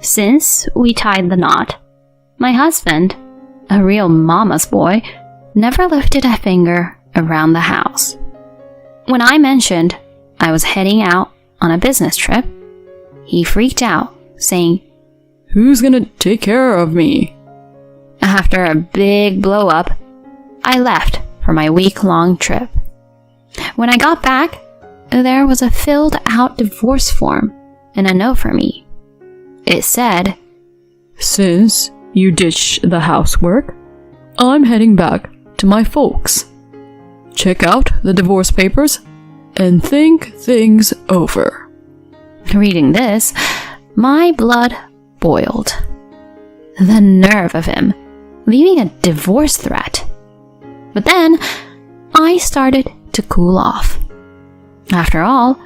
Since we tied the knot, my husband, a real mama's boy, never lifted a finger around the house. When I mentioned I was heading out on a business trip, he freaked out, saying, "Who's gonna take care of me?" After a big blow-up, I left for my week-long trip. When I got back, there was a filled-out divorce form and a note for me. It said, "Since you ditched the housework, I'm heading back to my folks. Check out the divorce papers and think things over." Reading this, my blood boiled. The nerve of him, leaving a divorce threat. But then, I started to cool off. After all,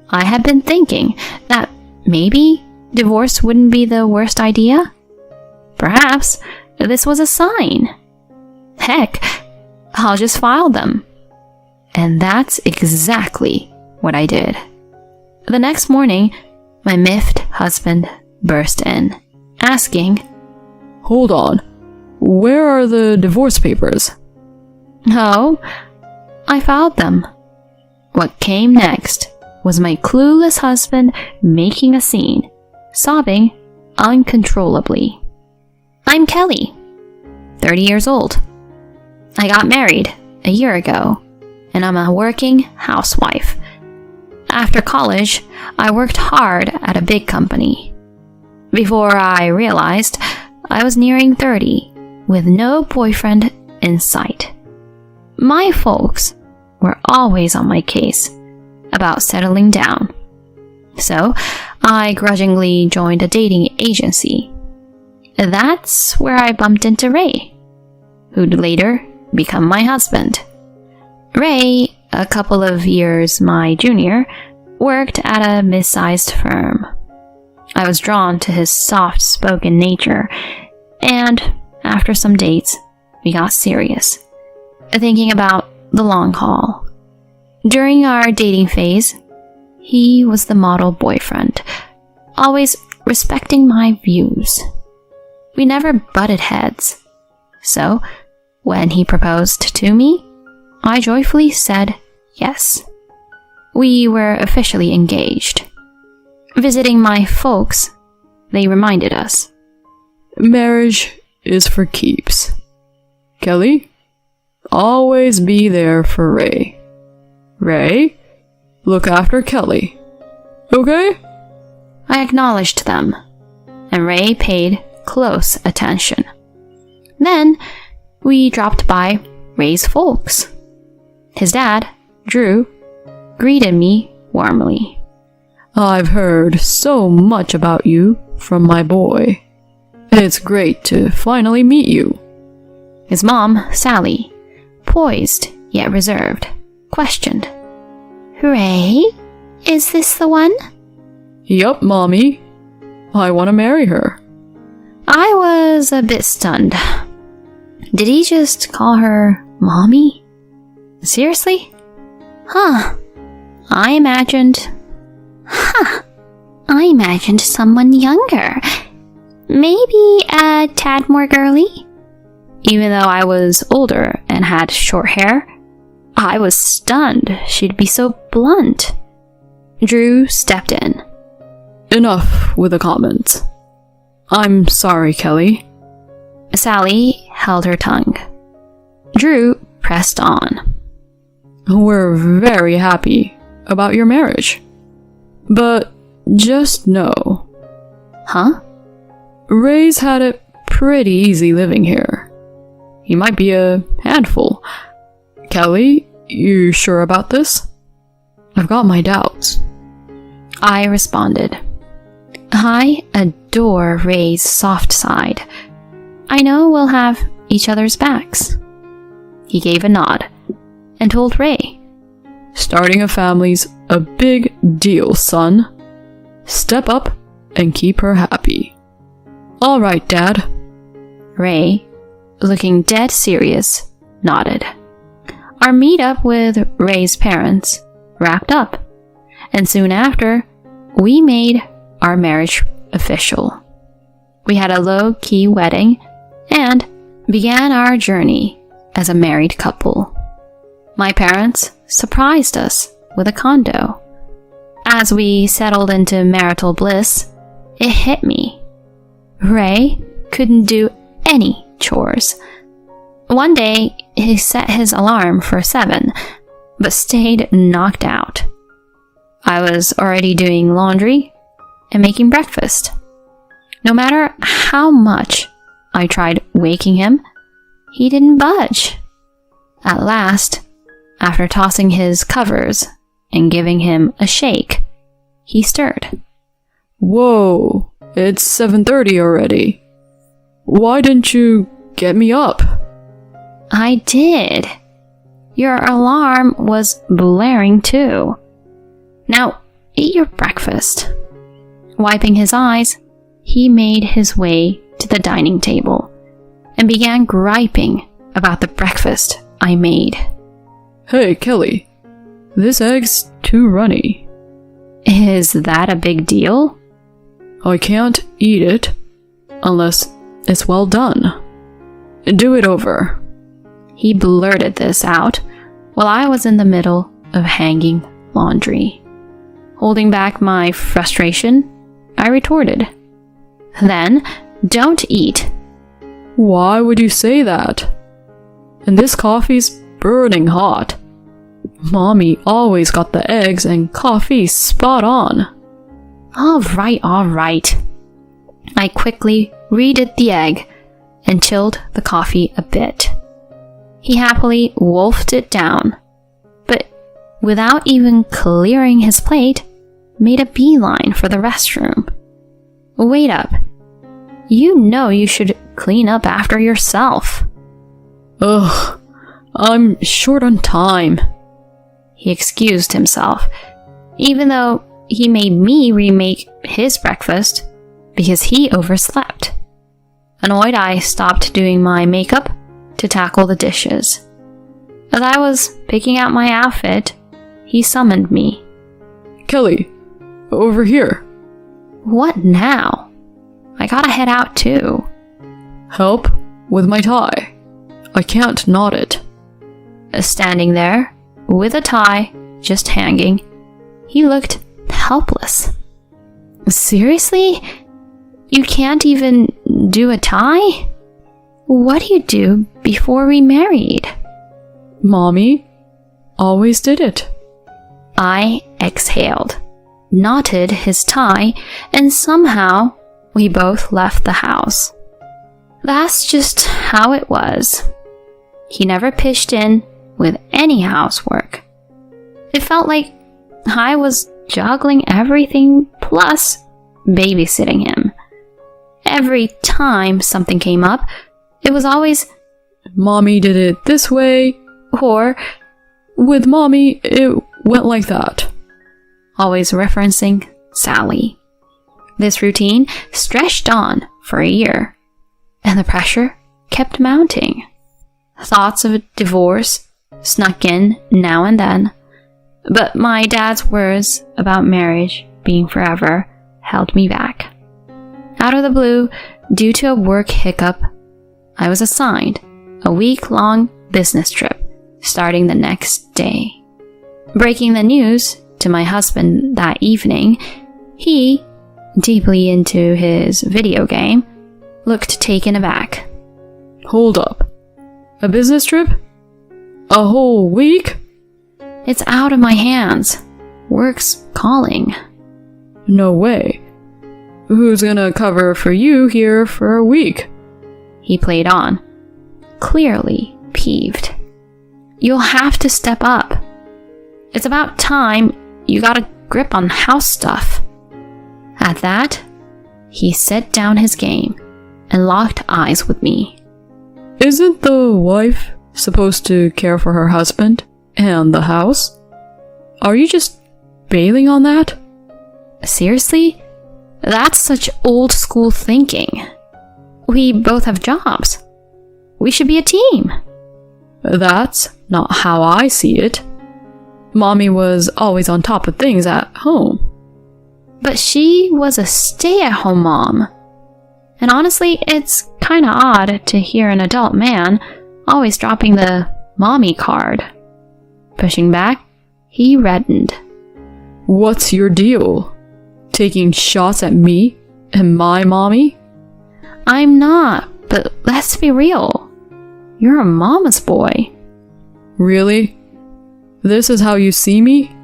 I had been thinking that maybe divorce wouldn't be the worst idea. Perhaps this was a sign. Heck, I'll just file them. And that's exactly what I did. The next morning, my miffed husband burst in, asking, "Hold on, where are the divorce papers?" "Oh, I filed them." What came next was my clueless husband making a scene, sobbing uncontrollably. I'm Kelly, 30 years old. I got married a year ago, and I'm a working housewife. After college, I worked hard at a big company. Before I realized, I was nearing 30, with no boyfriend in sight. My folks were always on my case about settling down. So, I grudgingly joined a dating agency. That's where I bumped into Ray, who'd later become my husband. Ray, a couple of years my junior, worked at a mid-sized firm. I was drawn to his soft-spoken nature, and after some dates, we got serious, thinking about the long haul. During our dating phase, he was the model boyfriend, always respecting my views. We never butted heads, so when he proposed to me, I joyfully said yes. We were officially engaged. Visiting my folks, they reminded us, "Marriage is for keeps. Kelly, always be there for Ray. Ray, look after Kelly. Okay?" I acknowledged them, and Ray paid close attention. Then, we dropped by Ray's folks. His dad, Drew, greeted me warmly. "I've heard so much about you from my boy. It's great to finally meet you." His mom, Sally, poised yet reserved, questioned, "Ray, is this the one?" "Yup, Mommy. I want to marry her." I was a bit stunned. Did he just call her Mommy? Seriously? I imagined someone younger. Maybe a tad more girly? Even though I was older and had short hair, I was stunned she'd be so blunt. Drew stepped in. "Enough with the comments. I'm sorry, Kelly." Sally held her tongue. Drew pressed on. "We're very happy about your marriage. But just know..." Huh? "Ray's had it pretty easy living here. He might be a handful. Kelly, you sure about this? I've got my doubts." I responded, "I adore Ray's soft side. I know we'll have each other's backs." He gave a nod and told Ray, "Starting a family's a big deal, son. Step up and keep her happy." "All right, Dad." Ray, looking dead serious, nodded. Our meetup with Ray's parents wrapped up, and soon after, we made our marriage official. We had a low-key wedding and began our journey as a married couple. My parents surprised us with a condo. As we settled into marital bliss, it hit me. Ray couldn't do any chores. One day, he set his alarm for 7, but stayed knocked out. I was already doing laundry and making breakfast. No matter how much I tried waking him, he didn't budge. At last, after tossing his covers and giving him a shake, he stirred. Whoa, it's 7:30 already. Why didn't you get me up? I did. Your alarm was blaring too. Now, eat your breakfast. Wiping his eyes, he made his way to the dining table and began griping about the breakfast I made. Hey, Kelly, this egg's too runny. Is that a big deal? I can't eat it unless it's well done. Do it over. He blurted this out while I was in the middle of hanging laundry. Holding back my frustration, I retorted, "Then don't eat." Why would you say that? And this coffee's burning hot. Mommy always got the eggs and coffee spot on. All right. I quickly redid the egg and chilled the coffee a bit. He happily wolfed it down, but without even clearing his plate, made a beeline for the restroom. Wait up. You know you should clean up after yourself. Ugh, I'm short on time. He excused himself, even though he made me remake his breakfast because he overslept. Annoyed, I stopped doing my makeup to tackle the dishes. As I was picking out my outfit, he summoned me. Kelly, over here. What now? I gotta head out too. Help with my tie. I can't knot it. Standing there, with a tie just hanging, he looked helpless. Seriously? You can't even do a tie? What do you do before we married? Mommy always did it. I exhaled, knotted his tie, and somehow we both left the house. That's just how it was. He never pitched in with any housework. It felt like I was juggling everything plus babysitting him. Every time something came up, it was always, Mommy did it this way, or with Mommy, it went like that. Always referencing Sally. This routine stretched on for a year, and the pressure kept mounting. Thoughts of a divorce snuck in now and then, but my dad's words about marriage being forever held me back. Out of the blue, due to a work hiccup, I was assigned a week-long business trip starting the next day. Breaking the news to my husband that evening, he, deeply into his video game, looked taken aback. Hold up. A business trip? A whole week? It's out of my hands. Work's calling. No way. Who's gonna cover for you here for a week? He played on, clearly peeved. You'll have to step up. It's about time you got a grip on house stuff. At that, he set down his game and locked eyes with me. Isn't the wife supposed to care for her husband and the house? Are you just bailing on that? Seriously? That's such old school thinking. We both have jobs. We should be a team. That's not how I see it. Mommy was always on top of things at home. But she was a stay-at-home mom. And honestly, it's kinda odd to hear an adult man always dropping the mommy card. Pushing back, he reddened. What's your deal? Taking shots at me and my mommy? I'm not, but let's be real. You're a mama's boy. Really? This is how you see me?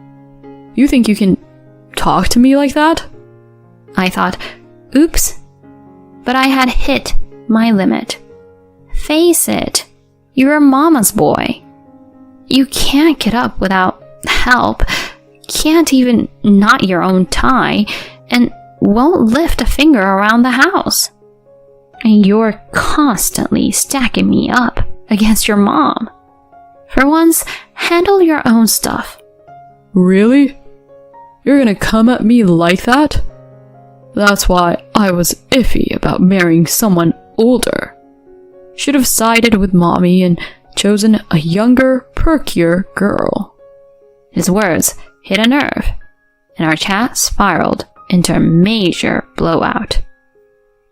You think you can talk to me like that? I thought, oops. But I had hit my limit. Face it, you're a mama's boy. You can't get up without help, can't even knot your own tie, and won't lift a finger around the house. And you're constantly stacking me up against your mom. For once, handle your own stuff. Really? You're gonna come at me like that? That's why I was iffy about marrying someone older. Should have sided with mommy and chosen a younger, perkier girl. His words hit a nerve, and our chat spiraled into a major blowout.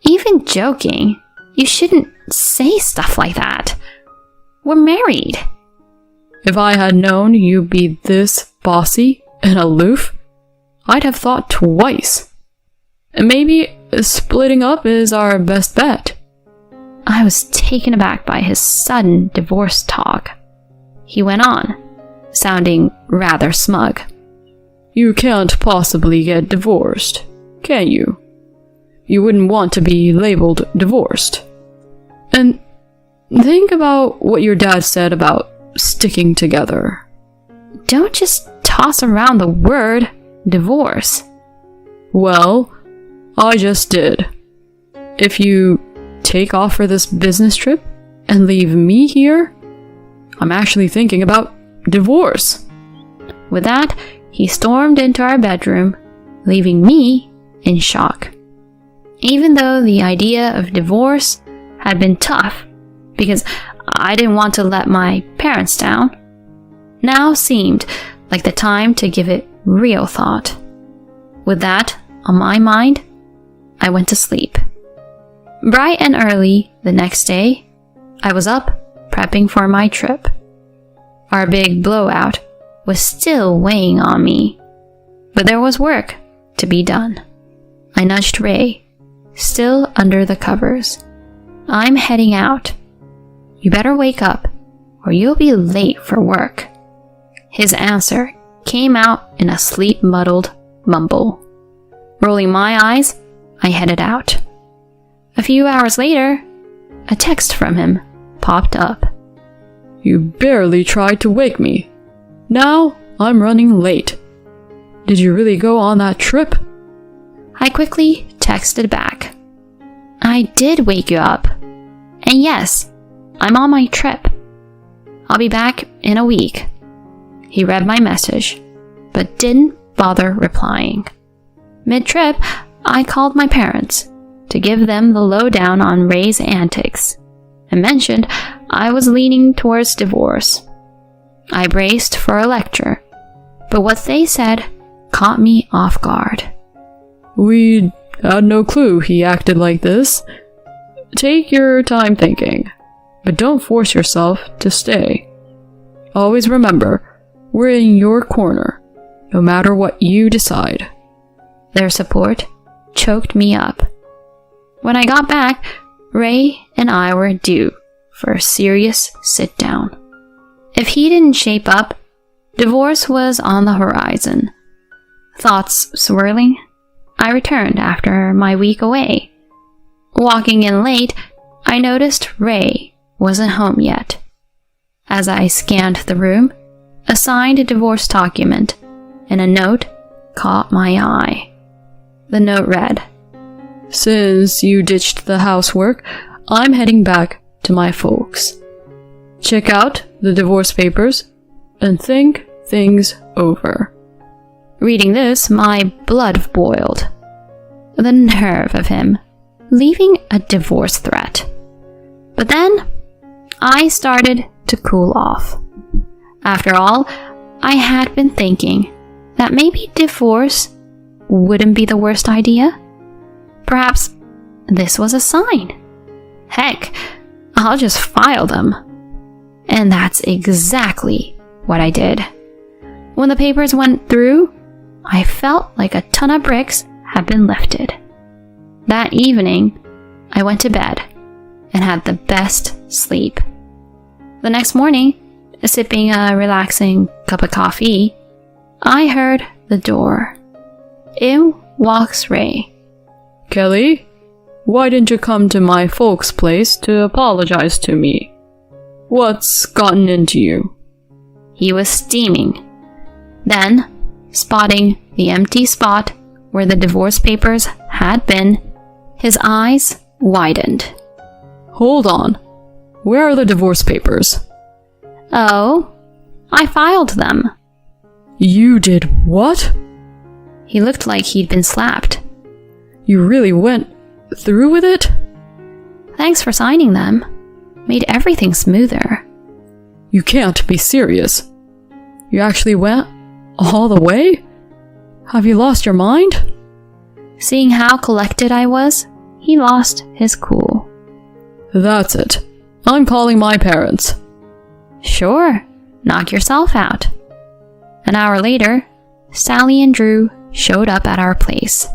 Even joking, you shouldn't say stuff like that. We're married. If I had known you'd be this bossy and aloof, I'd have thought twice. And maybe splitting up is our best bet. I was taken aback by his sudden divorce talk. He went on, sounding rather smug. You can't possibly get divorced, can you? You wouldn't want to be labeled divorced. And think about what your dad said about sticking together. Don't just toss around the word divorce. Well, I just did. If you take off for this business trip and leave me here, I'm actually thinking about divorce. With that, he stormed into our bedroom, leaving me in shock. Even though the idea of divorce had been tough, because I didn't want to let my parents down, now seemed like the time to give it real thought. With that on my mind, I went to sleep. Bright and early the next day, I was up prepping for my trip. Our big blowout was still weighing on me, but there was work to be done. I nudged Ray, still under the covers. I'm heading out. You better wake up, or you'll be late for work. His answer came out in a sleep-muddled mumble. Rolling my eyes, I headed out. A few hours later, a text from him popped up. You barely tried to wake me. Now I'm running late. Did you really go on that trip? I quickly texted back. I did wake you up. And yes, I'm on my trip. I'll be back in a week. He read my message, but didn't bother replying. Mid-trip, I called my parents to give them the lowdown on Ray's antics and mentioned I was leaning towards divorce. I braced for a lecture, but what they said caught me off guard. We had no clue he acted like this. Take your time thinking, but don't force yourself to stay. Always remember, we're in your corner, no matter what you decide. Their support choked me up. When I got back, Ray and I were due for a serious sit-down. If he didn't shape up, divorce was on the horizon. Thoughts swirling, I returned after my week away. Walking in late, I noticed Ray wasn't home yet. As I scanned the room, a signed divorce document and a note caught my eye. The note read, Since you ditched the housework, I'm heading back to my folks. Check out the divorce papers and think things over. Reading this, my blood boiled. The nerve of him, leaving a divorce threat. But then, I started to cool off. After all, I had been thinking that maybe divorce wouldn't be the worst idea. Perhaps this was a sign. Heck, I'll just file them. And that's exactly what I did. When the papers went through, I felt like a ton of bricks had been lifted. That evening, I went to bed and had the best sleep. The next morning, sipping a relaxing cup of coffee, I heard the door. In walks Ray. Kelly, why didn't you come to my folks' place to apologize to me? What's gotten into you? He was steaming. Then, spotting the empty spot where the divorce papers had been, his eyes widened. Hold on. Where are the divorce papers? Oh, I filed them. You did what? He looked like he'd been slapped. You really went through with it? Thanks for signing them. Made everything smoother. You can't be serious. You actually went all the way? Have you lost your mind? Seeing how collected I was, he lost his cool. That's it. I'm calling my parents. Sure, knock yourself out. An hour later, Sally and Drew showed up at our place.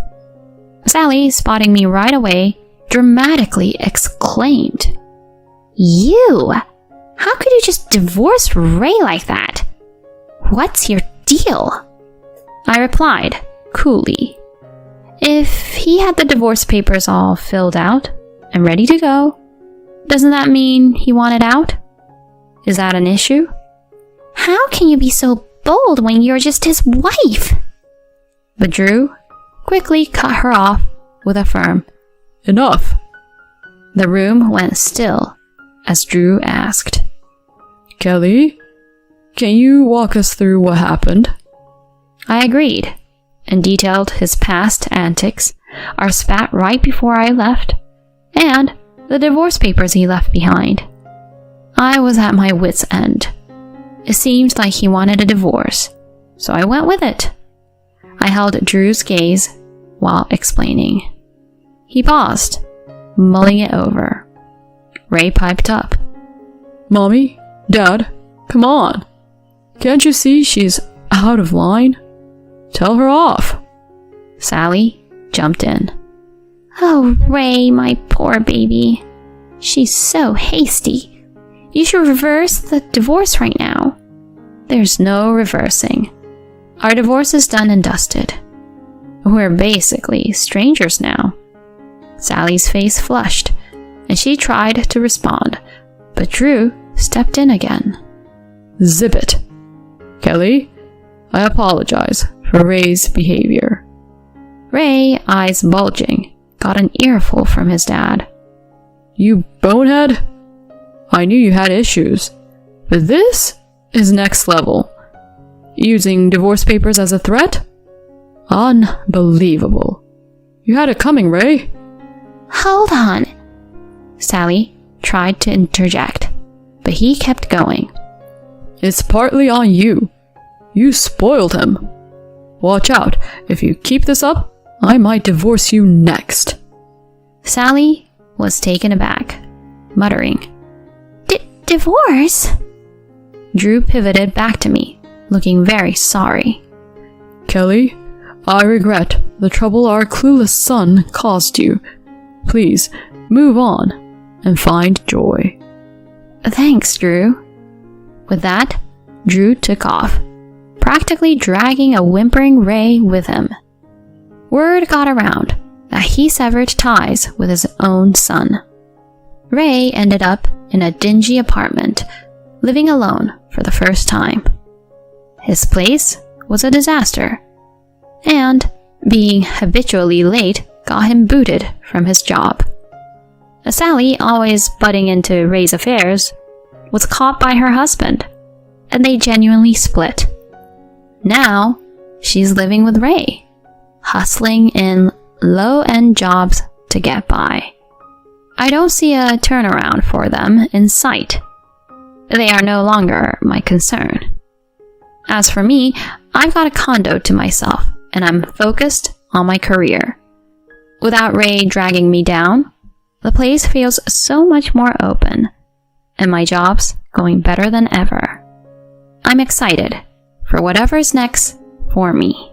Sally, spotting me right away, dramatically exclaimed, "You! How could you just divorce Ray like that? What's your deal?" I replied, coolly, "If he had the divorce papers all filled out and ready to go, doesn't that mean he wanted out? Is that an issue?" "How can you be so bold when you're just his wife?" But Drew quickly cut her off with a firm, Enough. The room went still as Drew asked, Kelly, can you walk us through what happened? I agreed and detailed his past antics, our spat right before I left, and the divorce papers he left behind. I was at my wit's end. It seemed like he wanted a divorce, so I went with it. I held Drew's gaze while explaining. He paused, mulling it over. Ray piped up. Mommy, Dad, come on. Can't you see she's out of line? Tell her off. Sally jumped in. "Oh, Ray, my poor baby. She's so hasty. You should reverse the divorce right now." "There's no reversing. Our divorce is done and dusted. We're basically strangers now." Sally's face flushed, and she tried to respond, but Drew stepped in again. Zip it. Kelly, I apologize for Ray's behavior. Ray, eyes bulging, got an earful from his dad. You bonehead? I knew you had issues, but this is next level. Using divorce papers as a threat? Unbelievable. You had it coming, Ray. "Hold on." Sally tried to interject, but he kept going. It's partly on you. You spoiled him. Watch out. If you keep this up, I might divorce you next. Sally was taken aback, muttering, "Divorce?" Drew pivoted back to me, looking very sorry. Kelly, I regret the trouble our clueless son caused you. Please, move on and find joy. "Thanks, Drew." With that, Drew took off, practically dragging a whimpering Ray with him. Word got around that he severed ties with his own son. Ray ended up in a dingy apartment, living alone for the first time. His place was a disaster, and being habitually late got him booted from his job. Sally, always butting into Ray's affairs, was caught by her husband, and they genuinely split. Now, she's living with Ray, hustling in low-end jobs to get by. I don't see a turnaround for them in sight. They are no longer my concern. As for me, I've got a condo to myself, and I'm focused on my career. Without Ray dragging me down, the place feels so much more open, and my job's going better than ever. I'm excited for whatever's next for me.